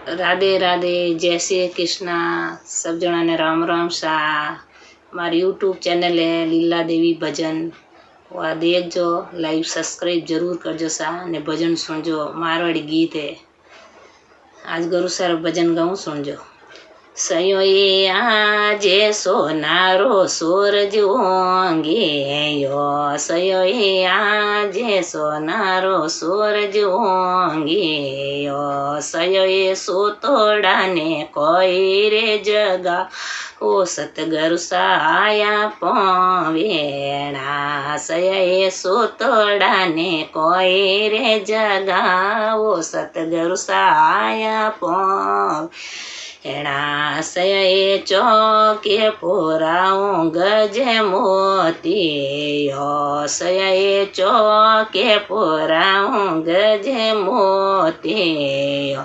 राधे राधे, जय श्री कृष्णा। सब जना ने राम राम सा। हमारी यूट्यूब चैनल है लीला देवी भजन, वह देखजो, लाइव सब्सक्राइब जरूर करजो सा ने भजन सुनजो। मारवाड़ी गीत है। आज गुरु सर भजन गाऊं, सुनजो। सयो ये आजे सोनारो सूरज ओंगे यो, सयो ये आजे सोनारो सूरज ओंगे यो, सयो ये सोतोड़ा ने कोई रे जगा ओ सतगुरु साया पवेणा, सयो ये सोतोड़ा ने कोई रे जगा ओ सतगुरु साया पवेणा, सये चौके पुराऊं गजे मोती यो, सये चौके पुराऊं गजे मोती यो,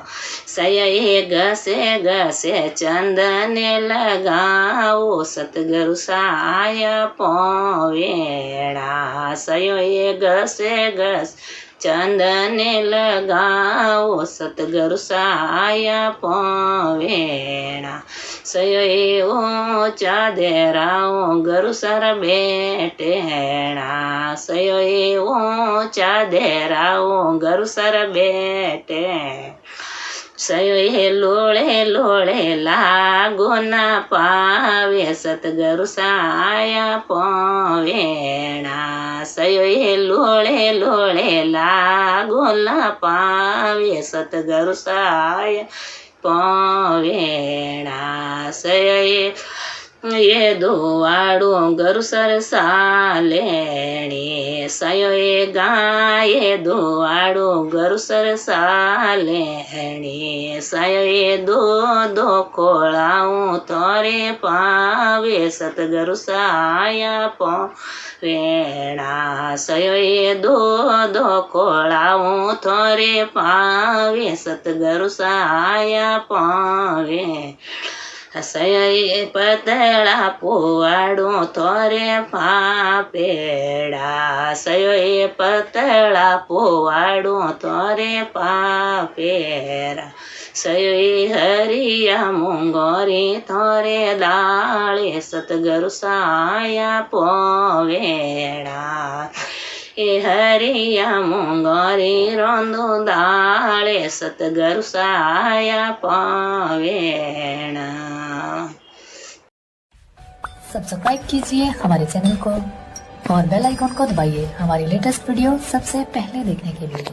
सये घसे घसे चंदन लगाओ सतगुरु साया पवेणा, सये घसे घस चंदन लगाओ सतगुरु साया पवेणा, सयो ऊंचा देराओ गुरु सर बेटेणा, सयो ऊंचा देराओ गुरु सर बेटे, सयो लोड़े लोड़े लागो ना पावे सतगुरु साया पवेणा, सयो लोड़े लोड़े लागो ना पावे सतगुरु साया पवेणा, सयो ये दुआड़ो गुरु सर सालेणी, सयो गाये दुआड़ो गुरु सर सालेणी, सयो दो खोलाऊं तोरे पावे सतगुरु साया पवेणा, सयो दो खोलाऊं तोरे पावे सतगुरु साया पवे, सये पतला पुआड़ो तोरे पापेड़ा, सयो पतला पुआड़ो तोरे पापेरा, सयो हरिया मुंगोरी तोरे दाले सतगुरु साया पवेणा, ए हरिया मुंगोरी रोंदो दाले सतगुरु साया पवेणा। सब्सक्राइब कीजिए हमारे चैनल को और बेल आइकॉन को दबाइए हमारी लेटेस्ट वीडियो सबसे पहले देखने के लिए।